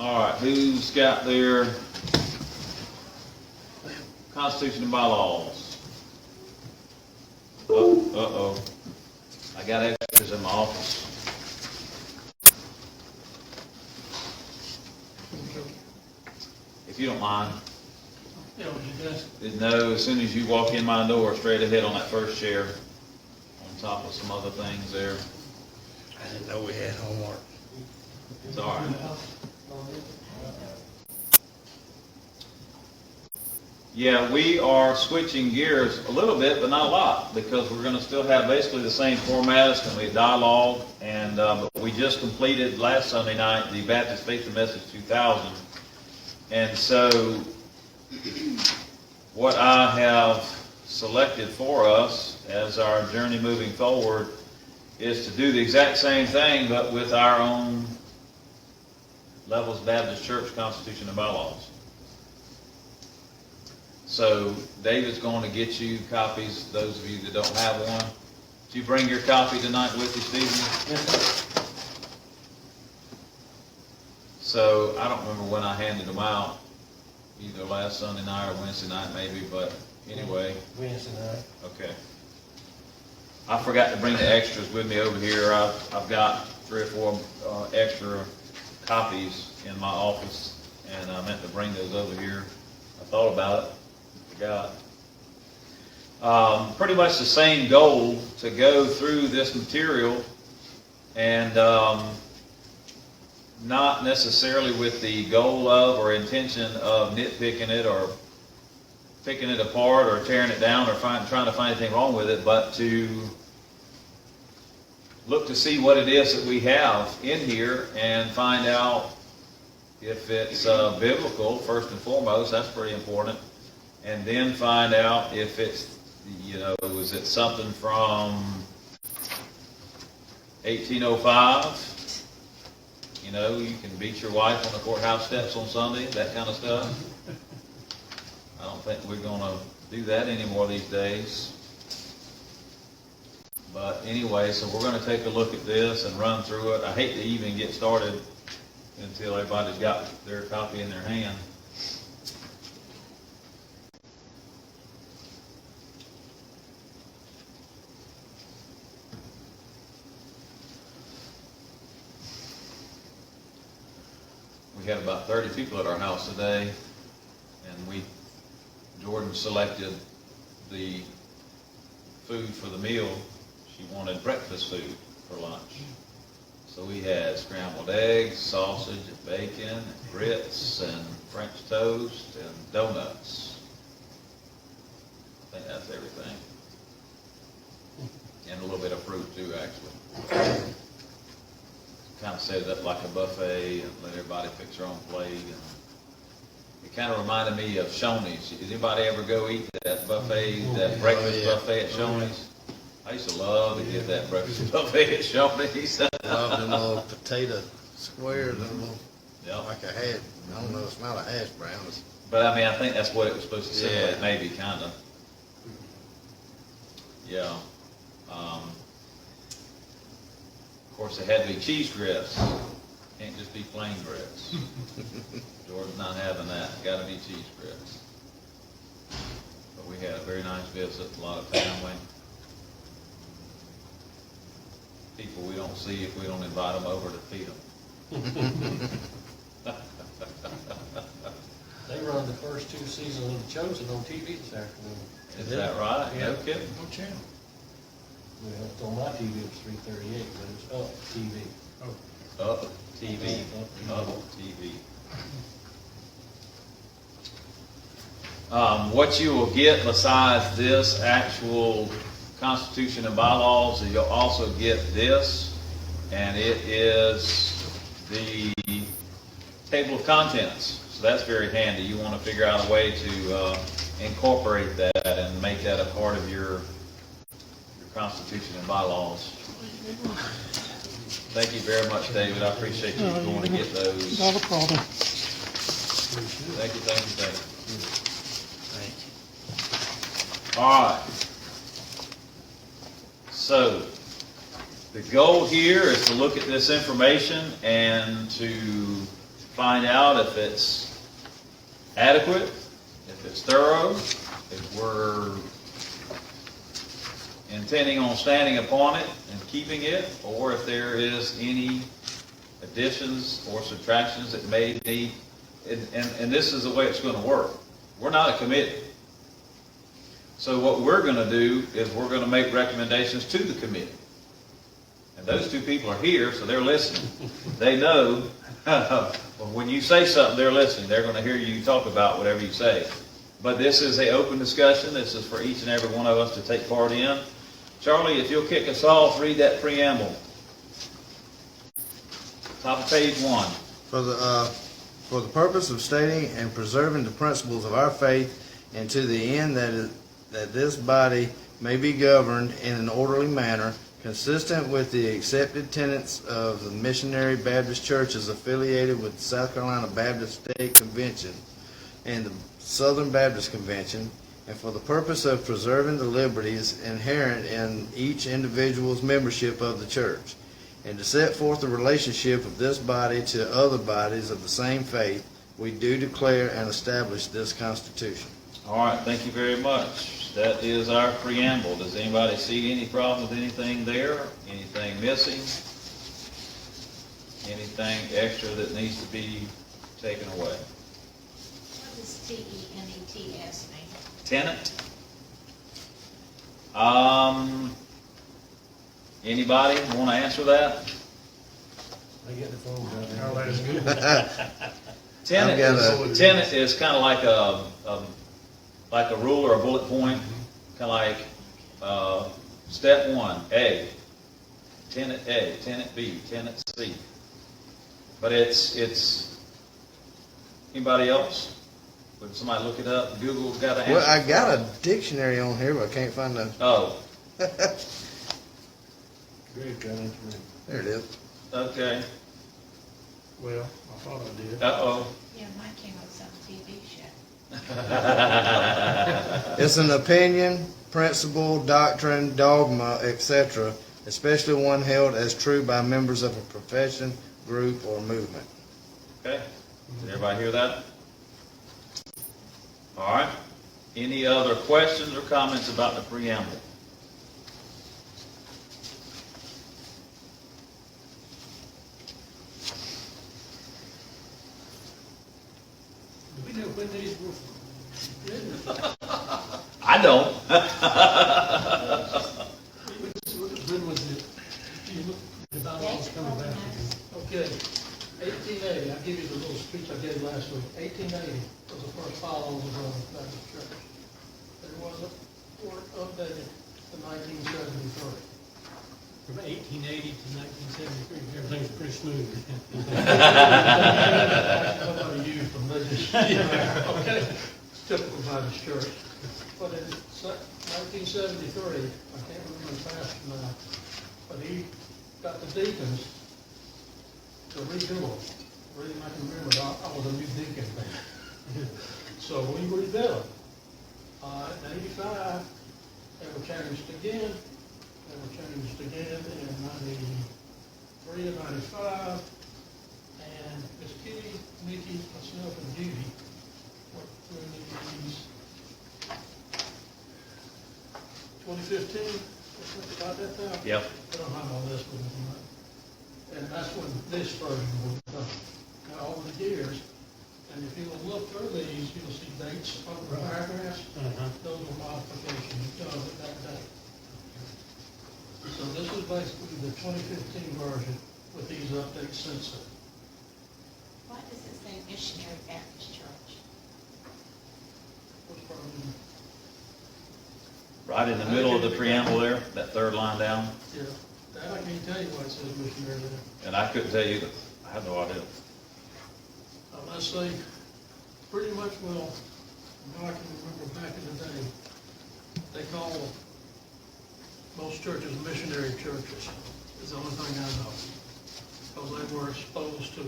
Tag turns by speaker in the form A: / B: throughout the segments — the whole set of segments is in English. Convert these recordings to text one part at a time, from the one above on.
A: All right, who's got their Constitution and bylaws? Uh-oh. I got extras in my office. If you don't mind.
B: Yeah, what you desk?
A: No, as soon as you walk in my door, straight ahead on that first chair, on top of some other things there.
C: I didn't know we had homework.
A: It's all right. Yeah, we are switching gears a little bit, but not a lot, because we're going to still have basically the same format. It's going to be a dialogue, and but we just completed last Sunday night the Baptist Faith and Message 2000, and so what I have selected for us as our journey moving forward is to do the exact same thing, but with our own Levels Baptist Church Constitution and bylaws. So David's going to get you copies, those of you that don't have one. Did you bring your copy tonight with you, Stephen?
B: Yes, sir.
A: So I don't remember when I handed them out, either last Sunday night or Wednesday night maybe, but anyway.
B: Wednesday night.
A: Okay. I forgot to bring the extras with me over here. I've got 3 or 4 extra copies in my office, and I meant to bring those over here. I thought about it. Pretty much the same goal to go through this material, and not necessarily with the goal of or intention of nitpicking it or picking it apart or tearing it down or trying to find anything wrong with it, but to look to see what it is that we have in here and find out if it's biblical, first and foremost. That's pretty important. And then find out if it's, is it something from 1805? You can beat your wife on the courthouse steps on Sunday, that kind of stuff. I don't think we're going to do that anymore these days. But anyway, so we're going to take a look at this and run through it. I hate to even get started until everybody's got their copy in their hand. We had about 30 people at our house today, and Jordan selected the food for the meal. She wanted breakfast food for lunch. So we had scrambled eggs, sausage, and bacon, and grits, and French toast, and donuts. I think that's everything. And a little bit of fruit too, actually. Kind of set it up like a buffet and let everybody pick their own plate. And it kind of reminded me of Shoney's. Did anybody ever go eat that buffet, that breakfast buffet at Shoney's? I used to love to get that breakfast buffet at Shoney's.
C: Love them little potato squares, like a hash. I don't know, it's not a hash brown.
A: But I mean, I think that's what it was supposed to say. Yeah. Maybe, kind of. Yeah. Of course, it had to be cheese grits. Can't just be plain grits. Jordan's not having that. Got to be cheese grits. But we had a very nice visit, a lot of family. People we don't see if we don't invite them over to feed them.
B: They run the first 2 seasons of The Chosen on TV this afternoon.
A: Is that right?
B: Yeah.
A: No kidding.
C: What channel?
B: Well, on my TV it was 338, but it's Up TV.
A: Up TV. Up TV. What you will get besides this actual Constitution and bylaws, you'll also get this, and it is the table of contents. So that's very handy. You want to figure out a way to incorporate that and make that a part of your Constitution and bylaws. Thank you very much, David. I appreciate you going to get those.
D: Not a problem.
A: Thank you, thank you, thank you. All right. So, the goal here is to look at this information and to find out if it's adequate, if it's thorough, if we're intending on standing upon it and keeping it, or if there is any additions or subtractions that may need, and this is the way it's going to work. We're not a committee. So what we're going to do is we're going to make recommendations to the committee. And those two people are here, so they're listening. They know when you say something, they're listening. They're going to hear you talk about whatever you say. But this is an open discussion. This is for each and every one of us to take part in. Charlie, if you'll kick us off, read that preamble. Top of page 1.
C: For the purpose of stating and preserving the principles of our faith, and to the end that this body may be governed in an orderly manner, consistent with the accepted tenets of the missionary Baptist churches affiliated with the South Carolina Baptist State Convention and the Southern Baptist Convention, and for the purpose of preserving the liberties inherent in each individual's membership of the church, and to set forth the relationship of this body to other bodies of the same faith, we do declare and establish this Constitution.
A: All right, thank you very much. That is our preamble. Does anybody see any problem with anything there? Anything missing? Anything extra that needs to be taken away?
D: What does TENETS mean?
A: Tenant? Anybody want to answer that?
B: I get the phone down there.
E: Oh, that's good.
A: Tenant is kind of like a rule or a bullet point, kind of like step 1, A, tenant A, tenant B, tenant C. But it's anybody else? Would somebody look it up? Google's got an answer.
C: Well, I got a dictionary on here, but I can't find the.
A: Oh,
B: Greg got it.
C: There it is.
A: okay.
E: Well, I thought I did.
A: Uh-oh.
D: Yeah, mine came up with some TV show.
C: It's an opinion, principle, doctrine, dogma, etc., especially one held as true by members of a profession, group, or movement.
A: Okay. Did everybody hear that? All right. Any other questions or comments about the preamble?
E: Do we know when these were written?
A: I don't.
E: When was it? You look about all coming back. Okay, 1880, I'll give you the little speech I gave last week. 1880 was the first file of the Baptist Church. There was a report updated to 1973.
F: From 1880 to 1973, everything's pretty smooth.
E: Nobody used them, they just, okay, typical Baptist church. But in 1973, I can't remember fast enough, but he got the deacons to redo them. The reason I can remember, I was a new deacon then. So we redid them. In 85, they were changed again. They were changed again in 93 and 95. And Miss Kitty, Nikki, myself, and Judy worked through these. 2015, about that time?
A: Yep.
E: I don't have all this with me, and that's when this version was done. Now, over the years, and if you'll look through these, you'll see dates on the paragraphs. Those are modifications done at that date. So this is basically the 2015 version with these updates since then.
D: Why does it say Missionary Baptist Church?
E: What's probably,
A: Right in the middle of the preamble there, that third line down.
E: yeah, that I can't tell you why it says missionary there.
A: And I couldn't tell you either. I have no idea.
E: Let's say, pretty much, well, now I can remember back in the day, they call most churches missionary churches, is the only thing I know. Because they were exposed to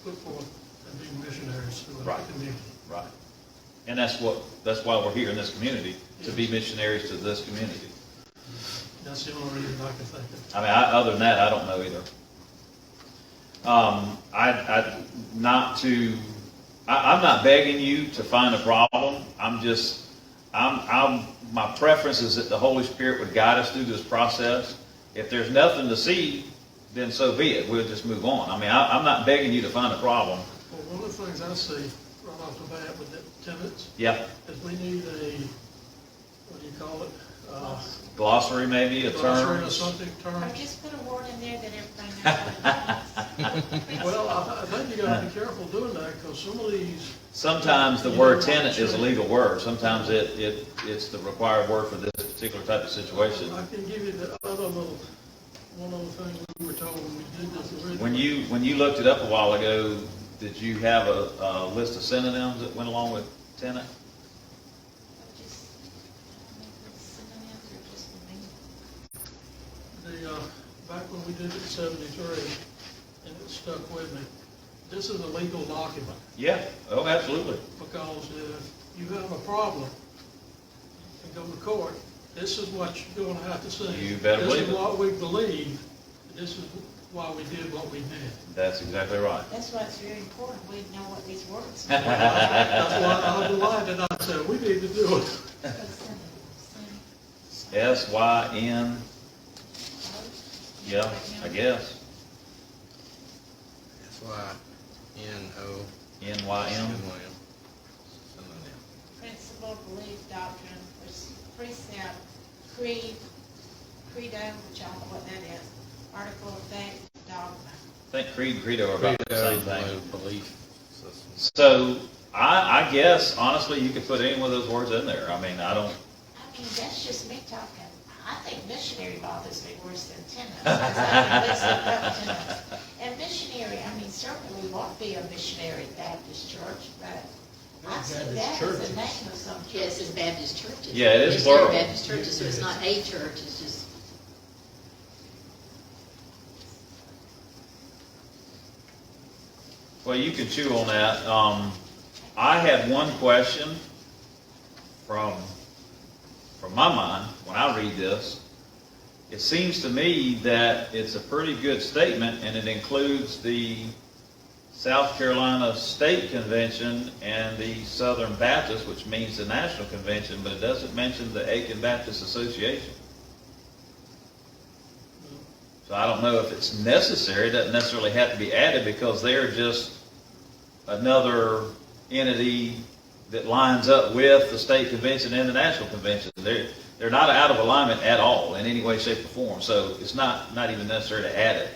E: put forth and be missionaries throughout
A: Right.
E: the community.
A: Right. And that's why we're here in this community, to be missionaries to this community.
E: That's the only reason I can think of.
A: I mean, other than that, I don't know either. I'm not begging you to find a problem. My preference is that the Holy Spirit would guide us through this process. If there's nothing to see, then so be it. We'll just move on. I mean, I'm not begging you to find a problem.
E: Well, one of the things I see right off the bat with the tenants
A: Yeah.
E: is we need a, what do you call it?
A: Glossary maybe, a
E: Glossary
A: term.
E: or something,
D: Or
E: term.
D: just put a word in there that everybody knows what it means.
E: Well, I think you gotta be careful doing that, because some of these,
A: Sometimes the word tenant is a legal word. Sometimes it's the required word for this particular type of situation.
E: I can give you the other little, one other thing we were told when we did this originally.
A: When you looked it up a while ago, did you have a list of synonyms that went along with tenant?
D: Just, I don't know if it's synonyms or just the meaning.
E: Back when we did it in 73, and it stuck with me, this is a legal document,
A: Yeah, oh, absolutely.
E: because if you have a problem and go to court, this is what you're gonna have to say.
A: You better believe
E: This
A: it.
E: is what we believe, this is why we did what we did.
A: That's exactly right.
D: That's why it's very important, we know what these words
E: That's
D: mean.
E: why I underlined it, I said, we need to do it.
A: S-Y-N, yeah, I guess.
C: S-Y-N-O.
A: N-Y-M.
D: Principle, belief, doctrine, precept, creed, credo, which I don't know what that is, article of faith, dogma.
A: I think creed and credo are about the same thing.
C: Belief.
A: So, I guess, honestly, you could put any one of those words in there. I mean,
D: I mean, that's just me talking. I think missionary bothers me worse than tenants. 'Cause I can listen up tenants. And missionary, I mean, certainly we want to be a missionary Baptist church, but I see that as a name of some church.
G: Yes, it's Baptist churches.
A: Yeah, it is
G: Missionary
A: plural.
G: Baptist churches, so it's not a church, it's just,
A: well, you can chew on that. I had one question from my mind when I read this. It seems to me that it's a pretty good statement, and it includes the South Carolina State Convention and the Southern Baptist, which means the National Convention, but it doesn't mention the Aiken Baptist Association. So I don't know if it's necessary. It doesn't necessarily have to be added, because they're just another entity that lines up with the state convention and the national convention. They're not out of alignment at all in any way, shape, or form. So it's not even necessary to add it.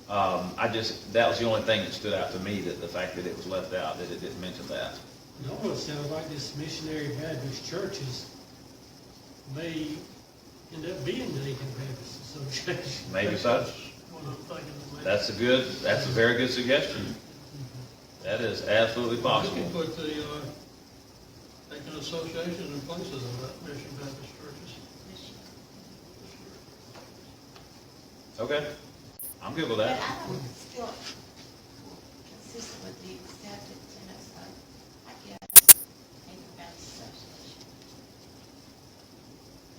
A: That was the only thing that stood out to me, that the fact that it was left out, that it didn't mention that.
F: It almost sounds like this missionary Baptist churches may end up being the Aiken Baptist Association.
A: Maybe so.
E: What I'm thinking of making.
A: That's a very good suggestion. That is absolutely
E: You
A: possible.
E: can put the, Aiken Association in places of that Mission Baptist churches.
A: Okay, I'm good with
D: But
A: that.
D: I don't still consistent with the accepted tenants of, I guess, Aiken Baptist Association.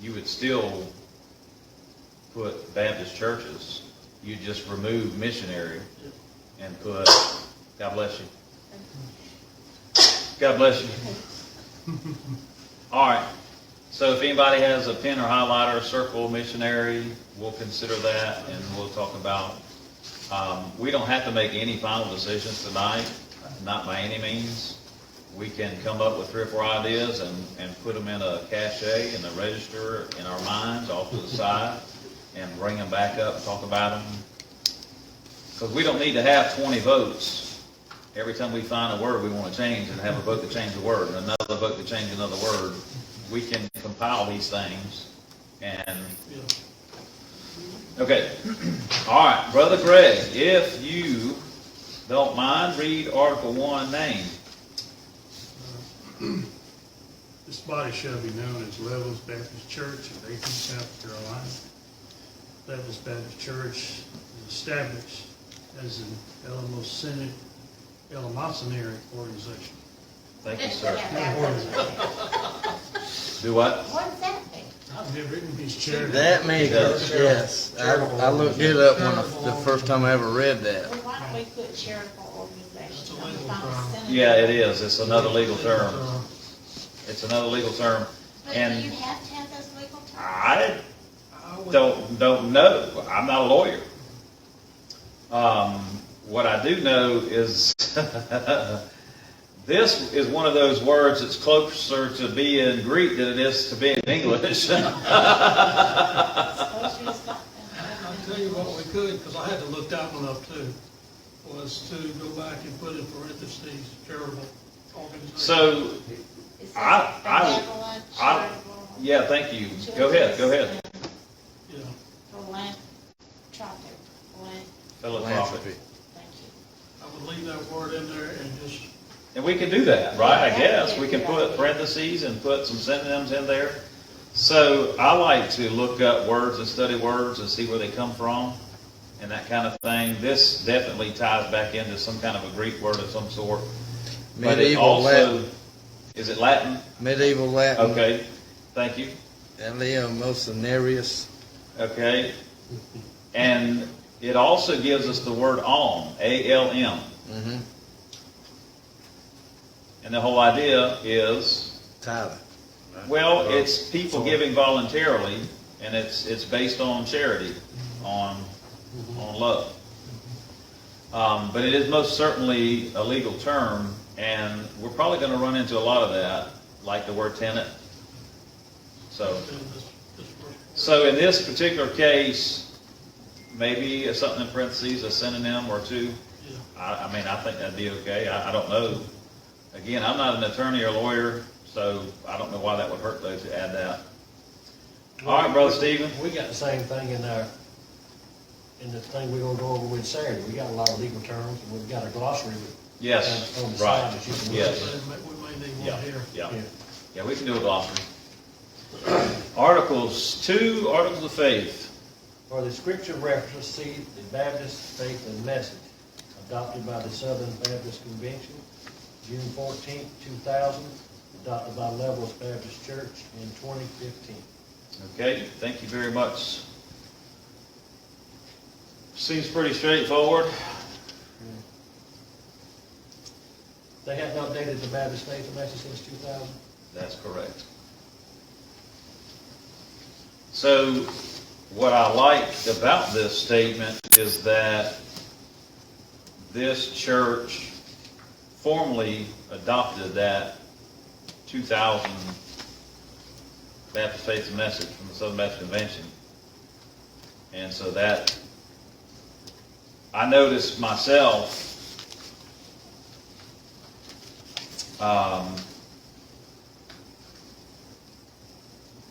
A: You would still put Baptist churches. You just remove missionary and put, God bless you. God bless you. All right. So if anybody has a pen or highlighter, circle missionary, we'll consider that, and we'll talk about. We don't have to make any final decisions tonight, not by any means. We can come up with 3 or 4 ideas and put them in a cache and a register in our minds off to the side, and bring them back up and talk about them. Because we don't need to have 20 votes every time we find a word we want to change, and have a vote to change the word and another vote to change another word. We can compile these things and, okay. All right, Brother Greg, if you don't mind, read Article 1, name.
H: This body shall be known as Levels Baptist Church of Aiken, South Carolina. Levels Baptist Church is established as an Eleemosynary organization.
A: Thank you, sir.
D: Yeah,
A: Do what?
D: what does that mean?
F: I've never written
H: He's
F: these
H: chair.
C: That means, yes. I looked it up when the first time I ever read that.
D: Well, why we put charitable organization on the
E: legal
D: final
E: term.
D: sentence.
A: Yeah, it is. It's another legal term. It's another legal term.
D: But
A: And
D: do you have to have those legal terms?
A: I
E: I would-
A: don't know. I'm not a lawyer. What I do know is this is one of those words that's closer to being Greek than it is to being English.
D: Suppose you just got
E: I'll tell you what we could, because I had to look that one up too, was to go back and put in parentheses charitable organization.
A: So,
D: It says
A: I-
D: benevolent,
A: I-
D: charitable,
A: yeah, thank you. Go ahead, go ahead.
E: Yeah,
D: philanthropic,
A: Philanthropy.
D: thank you.
E: I would leave that word in there and just,
A: And we can do that, right? I
D: Yeah,
A: guess.
D: that'd
A: We
D: be a
A: can
D: good
A: put
D: idea.
A: parentheses and put some synonyms in there. So I like to look up words and study words and see where they come from and that kind of thing. This definitely ties back into some kind of a Greek word of some sort. But it
C: Medieval
A: also,
C: Latin.
A: is it Latin?
C: Medieval Latin.
A: Okay, thank you.
C: Eleemosynarius.
A: Okay. And it also gives us the word alm, A-L-M.
C: Mm-hmm.
A: And the whole idea is,
C: Tyler.
A: well, it's people giving voluntarily, and it's based on charity, on love. But it is most certainly a legal term, and we're probably going to run into a lot of that, like the word tenant. So,
E: this first.
A: so in this particular case, maybe something in parentheses, a synonym or two.
E: Yeah.
A: I mean, I think that'd be okay. I don't know. Again, I'm not an attorney or lawyer, so I don't know why that would hurt though to add that. All right, Brother Stephen.
B: We got the same thing in the thing we're gonna go over with Saturday. We got a lot of legal terms, and we've got a glossary with.
A: Yes,
B: on the side
A: right.
B: that you can look
A: Yes.
B: at.
E: We may need
A: Yeah,
E: one here.
A: yeah.
B: Yeah.
A: Yeah, we can do a glossary. Articles, 2 Articles of Faith.
B: For the scripture references, see the Baptist Faith and Message, adopted by the Southern Baptist Convention, June 14, 2000, adopted by Levels Baptist Church in 2015.
A: Okay, thank you very much. Seems pretty straightforward.
B: They haven't updated the Baptist Faith and Message since 2000?
A: That's correct. So, what I like about this statement is that this church formally adopted that 2000 Baptist Faith and Message from the Southern Baptist Convention. And so that, I noticed myself,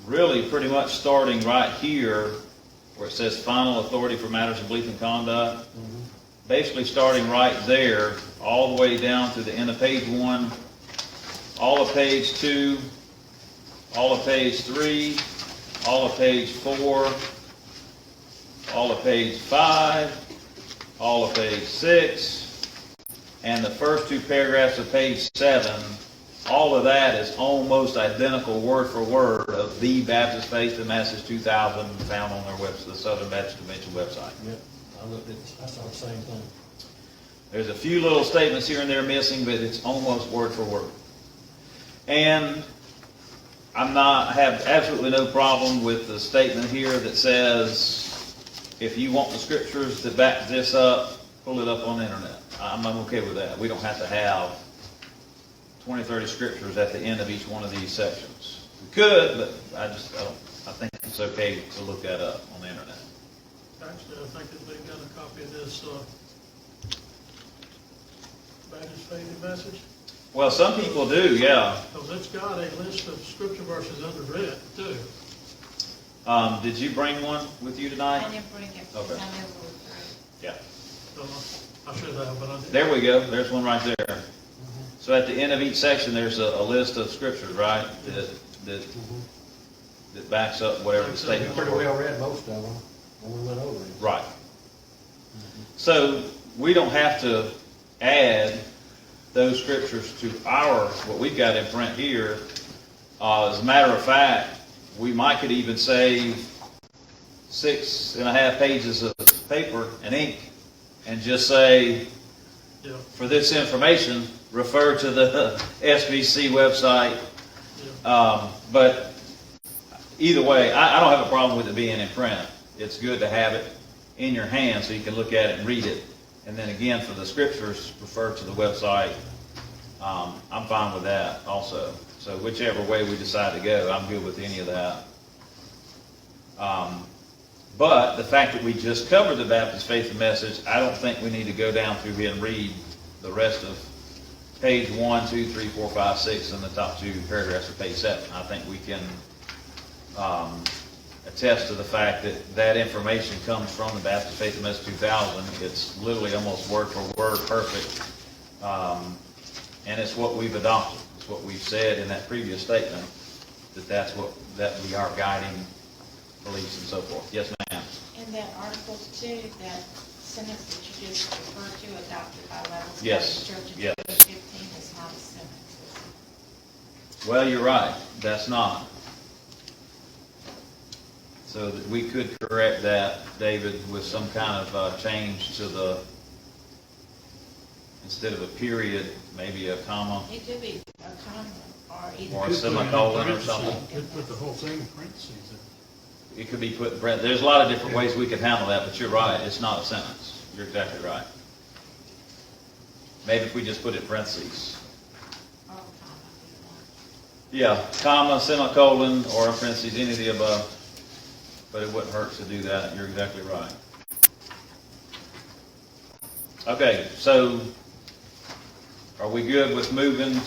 A: really pretty much starting right here where it says final authority for matters of belief and conduct, basically starting right there all the way down to the end of page 1, all of page 2, all of page 3, all of page 4, all of page 5, all of page 6, and the first 2 paragraphs of page 7. All of that is almost identical word for word of the Baptist Faith and Message 2000 found on their website, the Southern Baptist Convention website.
B: Yep. I saw the same thing.
A: There's a few little statements here and there missing, but it's almost word for word. And I have absolutely no problem with the statement here that says, if you want the scriptures that back this up, pull it up on the internet. I'm okay with that. We don't have to have 20, 30 scriptures at the end of each one of these sections. We could, but I think it's okay to look that up on the internet.
E: Actually, I think that they've got a copy of this, Baptist Faith and Message,
A: Well, some people do, yeah.
E: because it's got a list of scripture verses under it, too.
A: Did you bring one with you tonight?
D: I didn't bring it,
A: Okay.
D: I never looked through.
A: Yeah.
E: So I should have, but I didn't.
A: There we go. There's one right there. So at the end of each section, there's a list of scriptures, right, that backs up whatever the
B: We
A: statement
B: pretty
A: was.
B: well read most of them when we went over it.
A: Right. So we don't have to add those scriptures to what we've got in print here. As a matter of fact, we could even save 6.5 pages of paper and ink and just say,
E: Yeah,
A: for this information, refer to the SBC website. But either way, I don't have a problem with it being in print. It's good to have it in your hand so you can look at it and read it. And then again, for the scriptures, refer to the website. I'm fine with that also. So whichever way we decide to go, I'm good with any of that. But the fact that we just covered the Baptist faith and message, I don't think we need to go down through here and read the rest of page 1, 2, 3, 4, 5, 6, and the top 2 paragraphs of page 7. I think we can attest to the fact that that information comes from the Baptist Faith and Message 2000. It's literally almost word for word perfect. And it's what we've adopted. It's what we've said in that previous statement, that we are guiding beliefs and so forth. Yes, ma'am.
D: In that article too, that sentence that you just referred to, adopted by Levels
A: Yes,
D: Baptist Church in
A: yes.
D: 2015, is not a sentence. is it?
A: Well, you're right. That's not. So that we could correct that, David, with some kind of change to the, instead of a period, maybe a comma
D: It could be a comma or either.
A: or a
H: Could put it in
A: semicolon or
H: parentheses.
A: something.
H: Could put the whole thing in parentheses.
A: It could be put in print. There's a lot of different ways we could handle that, but you're right. It's not a sentence. You're exactly right. Maybe if we just put it in parentheses.
D: Or a comma, either one.
A: Yeah, comma, semicolon, or in parentheses, any of the above. But it wouldn't hurt to do that. You're exactly right. Okay, so are we good with moving